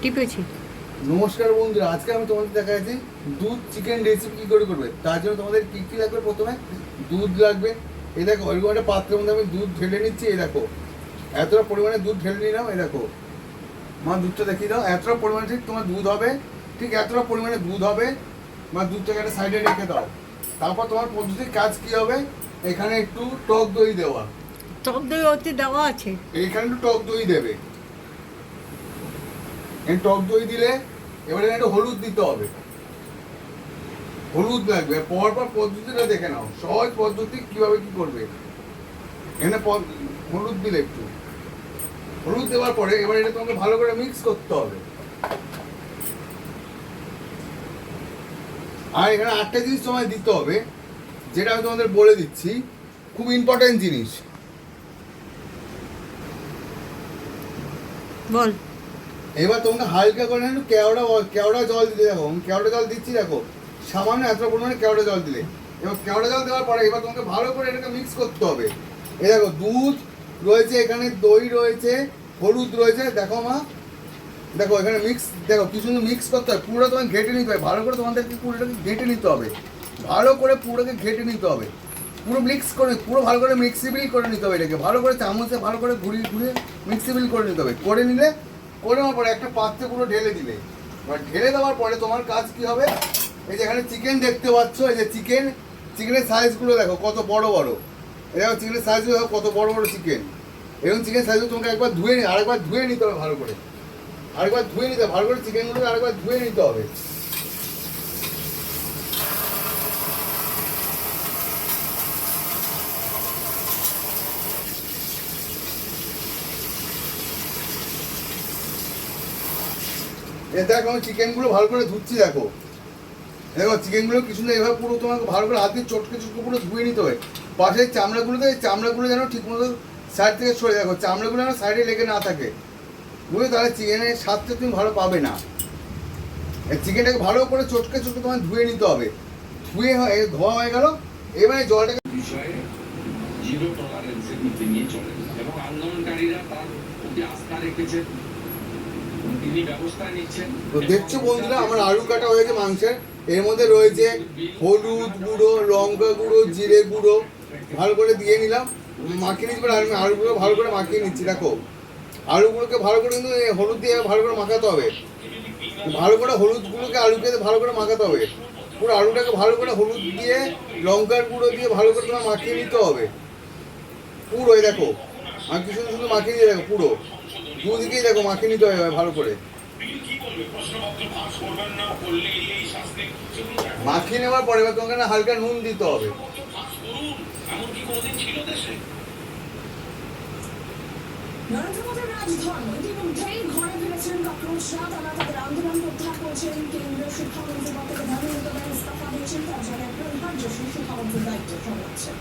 টিপেছি। নমস্কার বন্ধুরা, আজকে আমি তোমাদের দেখাচ্ছি দুধ চিকেন রেসিপি কী করে করবে। তার জন্য তোমাদের কী কী লাগবে, প্রথমে দুধ লাগবে। এই দেখো ওইরকম একটা পাত্রের মধ্যে আমি দুধ ঢেলে নিচ্ছি। এই দেখো এতটা পরিমাণে দুধ ঢেলে নিলাম। এই দেখো মা দুধটা দেখিয়ে দাও, এতটা পরিমাণে ঠিক তোমার দুধ হবে, ঠিক এতটা পরিমাণে দুধ হবে। মা দুধটাকে একটা সাইডে রেখে দাও। তারপর তোমার পদ্ধতির কাজ কী হবে, এখানে একটু টক দই দেওয়া। টক দই ওতে দেওয়া আছে। এইখানে একটু টক দই দেবে। এই টক দই দিলে এবারে একটু হলুদ দিতে হবে, হলুদ লাগবে। পরপর পদ্ধতিটা দেখে নাও, সহজ পদ্ধতি কিভাবে কি করবে। এখানে হলুদ দিলে একটু হলুদ দেওয়ার পরে এবার এটা তোমাকে ভালো করে মিক্স করতে হবে। আর এখানে আটটা জিনিস তোমায় দিতে হবে, যেটা আমি তোমাদের বলে দিচ্ছি, খুব ইম্পর্টেন্ট জিনিস। বল। এবার তোমাকে হালকা করে একটু কেওড়া জল দিতে। দেখো কেওড়া জল দিচ্ছি, দেখো সামান্য এতটা পরিমাণে কেওড়া জল দিলে। এবার কেওড়া জল দেওয়ার পরে এবার তোমাকে ভালো করে এটাকে মিক্স করতে হবে। এই দেখো দুধ রয়েছে, এখানে দই রয়েছে, হলুদ রয়েছে। দেখো মা, দেখো এখানে মিক্স, দেখো কি সুন্দর মিক্স করতে হবে। পুরো তোমাকে ঘেটে নিতে হবে ভালো করে, তোমাদেরকে পুরোটাকে ঘেটে নিতে হবে ভালো করে, পুরোটাকে ঘেটে নিতে হবে। পুরো মিক্স করে, পুরো ভালো করে মিক্সিবিল করে নিতে হবে। এটাকে ভালো করে চামচে ভালো করে ঘুরিয়ে ঘুরিয়ে মিক্সিবিল করে নিতে হবে। করে নিলে, করে নেওয়ার পরে একটা পাত্রে পুরো ঢেলে দিলে। এবার ঢেলে দেওয়ার পরে তোমার কাজ কি হবে, এই যে এখানে চিকেন দেখতে পাচ্ছ, এই যে চিকেনের সাইজগুলো দেখো কত বড় বড়। এই দেখো চিকেনের সাইজগুলো দেখো কত বড় বড় চিকেন। এবং চিকেন সাইজগুলো তোমাকে একবার আরেকবার ধুয়ে নিতে হবে ভালো করে। আরেকবার ধুয়ে নিতে হবে ভালো করে, চিকেনগুলোকে আরেকবার ধুয়ে নিতে হবে। দেখো আমি চিকেনগুলো ভালো করে ধুচ্ছি। দেখো দেখো চিকেনগুলো কি সুন্দর এভাবে পুরো তোমাকে ভালো করে হাত দিয়ে চটকে চটকে পুরো ধুয়ে নিতে হবে। পাশের চামড়াগুলোতে, এই চামড়াগুলো যেন ঠিকমতো সাইড থেকে সরে, দেখো চামড়াগুলো যেন সাইডে লেগে না থাকে, বুঝলে? তাহলে চিকেনের স্বাদটা তুমি ভালো পাবে না। চিকেনটাকে ভালো করে চটকে চটকে তোমায় ধুয়ে নিতে হবে। ধোয়া হয়ে গেল, এবারে জলটাকে বিষয়ে জিরো টলারেন্সের নীতি নিয়ে চলেন এবং আন্দোলনকারীরা তার প্রতি আস্থা রেখেছেন, তিনি ব্যবস্থা নিচ্ছেন। তো দেখছো বন্ধুরা, আমার আলু কাটা হয়েছে মাংসের। এর মধ্যে রয়েছে হলুদ গুঁড়ো, লঙ্কা গুঁড়ো, জিরে গুঁড়ো, ভালো করে দিয়ে নিলাম, মাখিয়ে নিচ্ছি। আমি আলুগুলো ভালো করে মাখিয়ে নিচ্ছি। দেখো আলুগুলোকে ভালো করে কিন্তু হলুদ দিয়ে ভালো করে মাখাতে হবে। ভালো করে হলুদগুলোকে আলুকে ভালো করে মাখাতে হবে। পুরো আলুটাকে ভালো করে হলুদ দিয়ে, লঙ্কার গুঁড়ো দিয়ে ভালো করে তোমার মাখিয়ে নিতে হবে পুরো। এই দেখো আমি কি সুন্দর সুন্দর মাখিয়ে দিয়ে, দেখো পুরো দুদিকেই দেখো মাখিয়ে নিতে হবে ভালো করে। মাখিয়ে নেওয়ার পরে এবার তোমাকে হালকা নুন দিতে হবে। নরেন্দ্র মোদীর রাজধর্ম ইতিমধ্যেই ঘরে ফিরেছেন ডক্টর শাহ। তারা তাদের আন্দোলন প্রত্যাহার করেছেন। কেন্দ্রীয় শিক্ষামন্ত্রী পদ থেকে ধর্মেন্দ্র প্রধান ইস্তফা দিয়েছেন। তার জায়গায় প্রধান যোশী শিক্ষামন্ত্রীর দায়িত্ব সামলাচ্ছেন।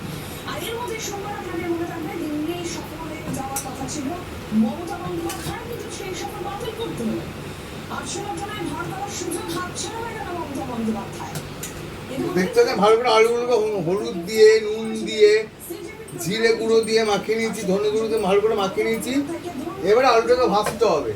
আর এর মধ্যে সোমবার আপনাদের মনে থাকবে দিল্লি সফরে যাওয়ার কথা ছিল মমতা বন্দ্যোপাধ্যায়, কিন্তু সেই সফর বাতিল করতে হলো। 800 জনের ঘর দেওয়ার সুযোগ হাতছাড়া হয়ে গেল মমতা বন্দ্যোপাধ্যায়। দেখতে ভালো করে আলুগুলোকে হলুদ দিয়ে, নুন দিয়ে, জিরে গুঁড়ো দিয়ে মাখিয়ে নিয়েছি, ধনে গুঁড়ো দিয়ে ভালো করে মাখিয়ে নিয়েছি। এবারে আলুটাকে ভাজতে হবে।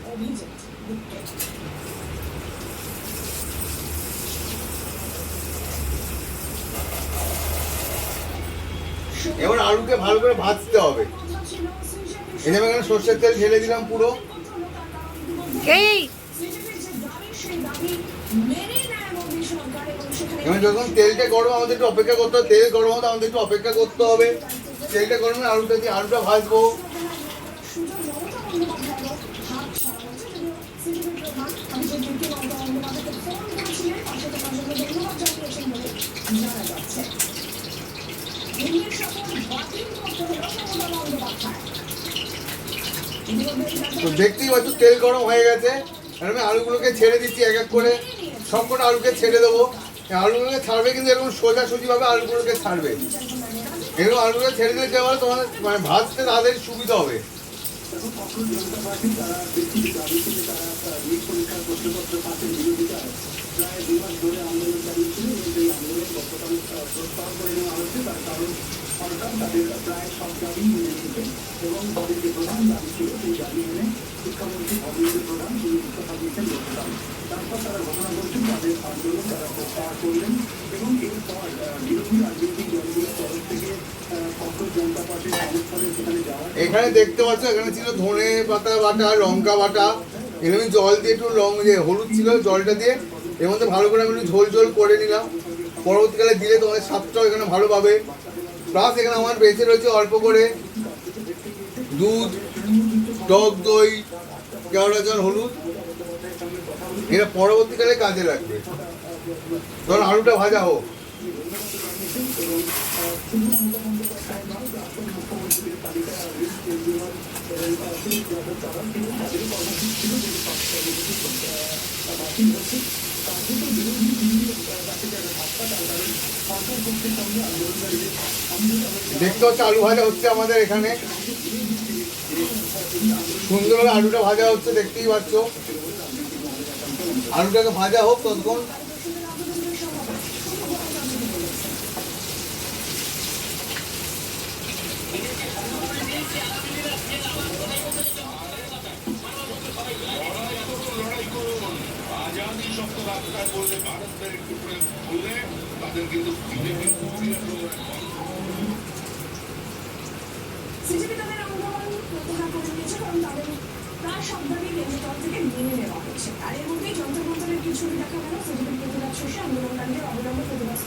এবার আলুকে ভালো করে ভাজতে হবে। এই যে আমি এখানে সর্ষের তেল ঢেলে দিলাম পুরো। এই এবার যখন তেলটা গরম, আমাদের একটু অপেক্ষা করতে হবে। তেল গরম হতে আমাদের একটু অপেক্ষা করতে হবে। তেলটা গরমে আলুটা দিয়ে আলুটা ভাজবো। তো দেখতেই পাচ্ছ তেল গরম হয়ে গেছে। আমি আলুগুলোকে ছেড়ে দিচ্ছি এক এক করে, সবকটা আলুকে ছেড়ে দেবো। আলুগুলোকে ছাড়বে কিন্তু এরকম সোজাসুজিভাবে আলুগুলোকে ছাড়বে। এরকম আলুগুলো ছেড়ে দিলে যাওয়ার তোমাদের মানে ভাজতে তাদের সুবিধা হবে। সরকার তাদের প্রায় সব দাবি মেনে নিতেন এবং তাদের যে প্রধান দাবি ছিল সেই দাবি মেনে শিক্ষামন্ত্রী অভিজিৎ প্রধান তিনি ইস্তফা দিয়েছেন বলছিলাম। তারপর তারা ঘোষণা করেছেন তাদের আন্দোলন তারা প্রত্যাহার করলেন এবং এরপর বিরোধী রাজনৈতিক দলগুলোর তরফ থেকে কংগ্রেস জনতা পার্টির অবস্থানে সেখানে যাওয়া। এখানে দেখতে পাচ্ছ এখানে ছিল ধনে পাতা বাটা, লঙ্কা বাটা, এখানে আমি জল দিয়ে একটু হলুদ ছিল, জলটা দিয়ে এর মধ্যে ভালো করে আমি একটু ঝোল ঝোল করে নিলাম। পরবর্তীকালে দিলে তোমাদের স্বাদটাও এখানে ভালো পাবে। প্লাস এখানে আমার বেঁচে রয়েছে অল্প করে দুধ, টক দই, কেওড়া জল, হলুদ, এটা পরবর্তীকালে কাজে লাগবে। ধরুন আলুটা ভাজা হোক। দেখতে হচ্ছে আলু ভাজা হচ্ছে আমাদের এখানে, সুন্দরভাবে আলুটা ভাজা হচ্ছে, দেখতেই পাচ্ছ। আলুটাকে ভাজা হোক ততক্ষণ। আজাদি শব্দ রাস্তায় বললে ভারতের একটু করে বললে তাদের কিন্তু বিজেপি সিজেপি তাদের আন্দোলন প্রত্যাহার করে নিয়েছে, কারণ তাদের প্রায় সব দাবি কেন্দ্র তরফ থেকে মেনে নেওয়া হয়েছে। আর এর মধ্যেই যন্ত্র মন্ত্রের কিছু ছবি দেখা গেল। সিজেপির প্রতিবাদ শেষে আন্দোলনকারীদের অবিলম্বে প্রতিবাদ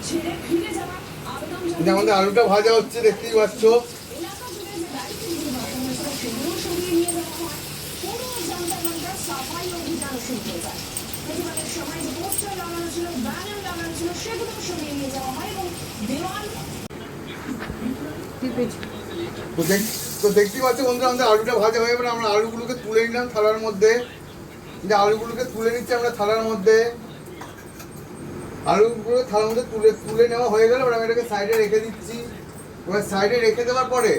ছেড়ে ফিরে যাওয়ার আবেদন আমাদের আলুটা ভাজা হচ্ছে, দেখতেই পাচ্ছ। এলাকা জুড়ে যে ব্যারিকেডগুলো বসানো হয়েছিল সেগুলো সরিয়ে নিয়ে যাওয়া হয়। পুরো যন্ত্র মন্ত্রের সাফাই অভিযান শুরু হয়ে যায়। প্রতিবাদের সময় যে পোস্টার লাগানো ছিল, ব্যানার লাগানো ছিল, সেগুলো সরিয়ে নিয়ে যাওয়া হয় এবং দেওয়াল তো দেখতেই পাচ্ছ বন্ধুরা, আমাদের আলুটা ভাজা হয়ে গেলে আমরা আলুগুলোকে তুলে নিলাম থালার মধ্যে। যে আলুগুলোকে তুলে নিচ্ছি আমরা থালার মধ্যে, আলুগুলো থালার মধ্যে তুলে নেওয়া হয়ে গেল। এবার আমি এটাকে সাইডে রেখে দিচ্ছি। এবার সাইডে রেখে দেওয়ার পরে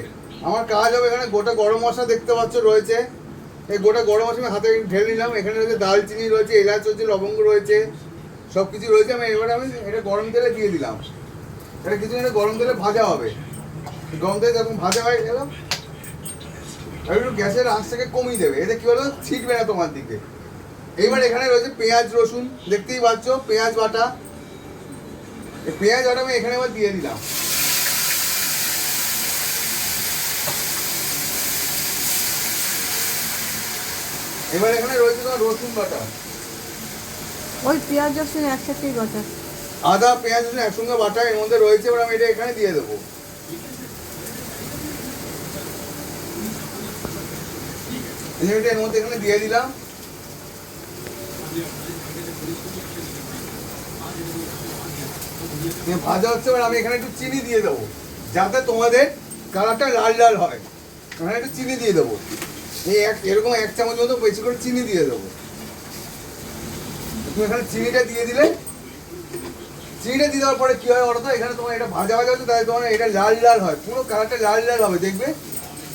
আমার কাজ হবে, এখানে গোটা গরম মশলা দেখতে পাচ্ছ রয়েছে। এই গোটা গরম মশলা আমি হাতে ঢেলে নিলাম। এখানে রয়েছে দালচিনি রয়েছে, এলাচ রয়েছে, লবঙ্গ রয়েছে, সব কিছু রয়েছে। এবারে আমি এটা গরম তেলে দিয়ে দিলাম। এটা কিছু এটা গরম তেলে ভাজা হবে। গরম তেলে যখন ভাজা হয়ে গেল একটু গ্যাসের আঁচটাকে কমিয়ে দেবে, এতে কী হলো ছিটবে না তোমার দিকে। এইবার এখানে রয়েছে পেঁয়াজ রসুন, দেখতেই পাচ্ছ পেঁয়াজ বাটা। এই পেঁয়াজ বাটা আমি এখানে এবার দিয়ে দিলাম। এবার এখানে রয়েছে তোমার রসুন বাটা, ওই পেঁয়াজ রসুন একসাথেই বাটা, আদা পেঁয়াজ রসুন একসঙ্গে বাটা এর মধ্যে রয়েছে। এবার আমি এটা এখানে দিয়ে দেবো। এর মধ্যে এখানে দিয়ে দিলাম। ভাজা হচ্ছে, এবার আমি এখানে একটু চিনি দিয়ে দেবো যাতে তোমাদের কালারটা লাল লাল হয়। এখানে একটু চিনি দিয়ে দেবো, এরকম 1 চামচ মতো বেশি করে চিনি দিয়ে দেবো। তুমি এখানে চিনিটা দিয়ে দিলে, চিনিটা দিয়ে দেওয়ার পরে কি হয় বলো তো, এখানে তোমার এটা ভাজা ভাজা হচ্ছে, তাই তোমার এটা লাল লাল হয়, পুরো কালারটা লাল লাল হবে। দেখবে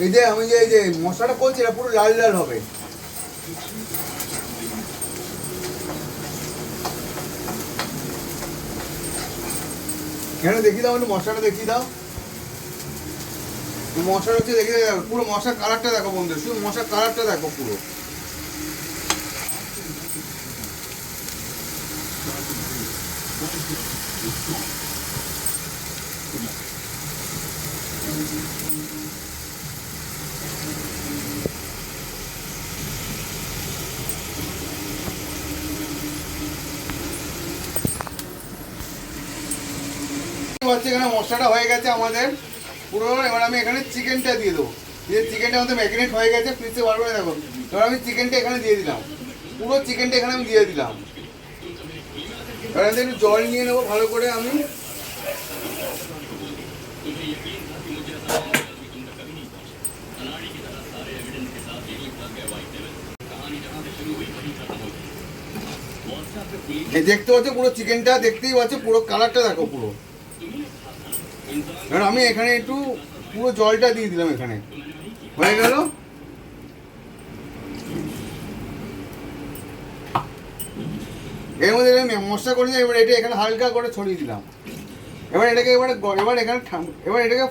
এই যে আমি যে এই যে মশলাটা করছি এটা পুরো লাল লাল হবে। এখানে দেখিয়ে দাও, একটু মশলাটা দেখিয়ে দাও। মশলা হচ্ছে দেখিয়ে দাও, পুরো মশলার কালারটা দেখো বন্ধু, শুধু মশলার কালারটা দেখো পুরো। এখানে মশলাটা হয়ে গেছে আমাদের পুরো। এবার আমি এখানে চিকেনটা দিয়ে দেবো। দিয়ে চিকেনটা আমাদের ম্যারিনেট হয়ে গেছে ফ্রিজে বার করে দেখো। এবার আমি চিকেনটা এখানে দিয়ে দিলাম, পুরো চিকেনটা এখানে আমি দিয়ে দিলাম। এবার আমি একটু জল নিয়ে নেবো ভালো করে। আমি দেখতে পাচ্ছ পুরো চিকেনটা, দেখতেই পাচ্ছ পুরো কালারটা দেখো পুরো। এবার আমি এখানে একটু পুরো জলটা দিয়ে দিলাম, এখানে হয়ে গেল। এর মধ্যে মশলা করে এবার এটা এখানে হালকা করে ছড়িয়ে দিলাম। এবার এটাকে এবার এটাকে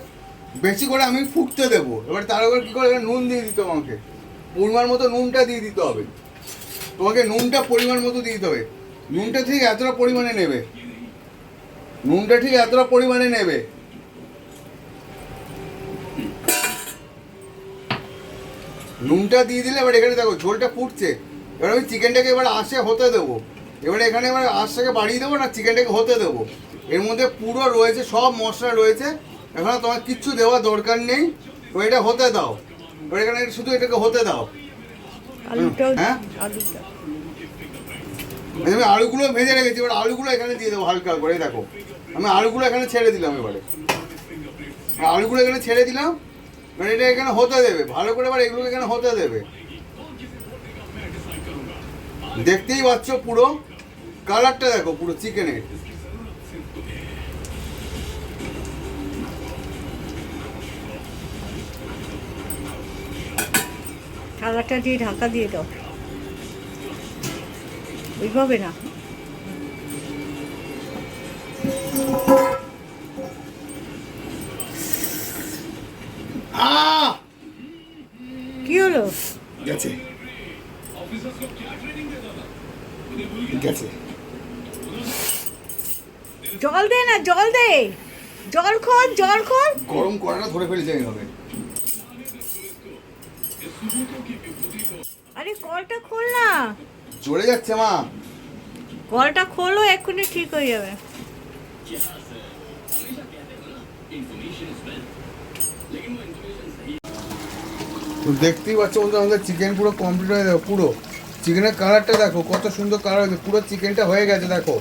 বেশি করে আমি ফুটতে দেবো। এবার তার উপর কী করে নুন দিয়ে দিতে আমাকে। পরিমাণ মতো নুনটা দিয়ে দিতে হবে। তোমাকে নুনটা পরিমাণ মতো দিয়ে দিতে হবে। নুনটা ঠিক এতটা পরিমাণে নেবে, নুনটা ঠিক এতটা পরিমাণে নেবে। নুনটা দিয়ে দিলে এবার এখানে দেখো ঝোলটা ফুটছে। এবার আমি চিকেনটাকে এবার আঁশে হতে দেবো। এবারে এখানে এবার আঁশটাকে বাড়িয়ে দেবো না, চিকেনটাকে হতে দেবো। এর মধ্যে পুরো রয়েছে, সব মশলা রয়েছে, এখন আর তোমার কিচ্ছু দেওয়ার দরকার নেই। তো এটা হতে দাও। এবার এখানে শুধু এটাকে হতে দাও। আলুটাও হ্যাঁ? আলুটা আমি আলুগুলো ভেজে রেখেছি, এবার আলুগুলো এখানে দিয়ে দেবো হালকা করে। দেখো আমি আলুগুলো এখানে ছেড়ে দিলাম। এবারে আলুগুলো এখানে ছেড়ে দিলাম। এবার এটা এখানে হতে দেবে ভালো করে, এবার এগুলোকে এখানে হতে দেবে। দেখতেই পাচ্ছ পুরো কালারটা দেখো পুরো চিকেনের। থালাটা দিয়ে ঢাকা দিয়ে দাও, ওইভাবে না। আহ কি হলো? গেছে গেছে। জল দে না, জল দে, জল খোল, জল খোল। গরম কড়াটা ধরে ফেলেছে এইভাবে। আরে কলটা খোল না, জ্বলে যাচ্ছে মা। কলটা খোলো, এক্ষুনি ঠিক হয়ে যাবে। তো দেখতেই পাচ্ছ বন্ধু, আমাদের চিকেন পুরো কমপ্লিট হয়ে যাবে। পুরো চিকেনের কালারটা দেখো কত সুন্দর কালার হয়েছে, পুরো চিকেনটা হয়ে গেছে। দেখো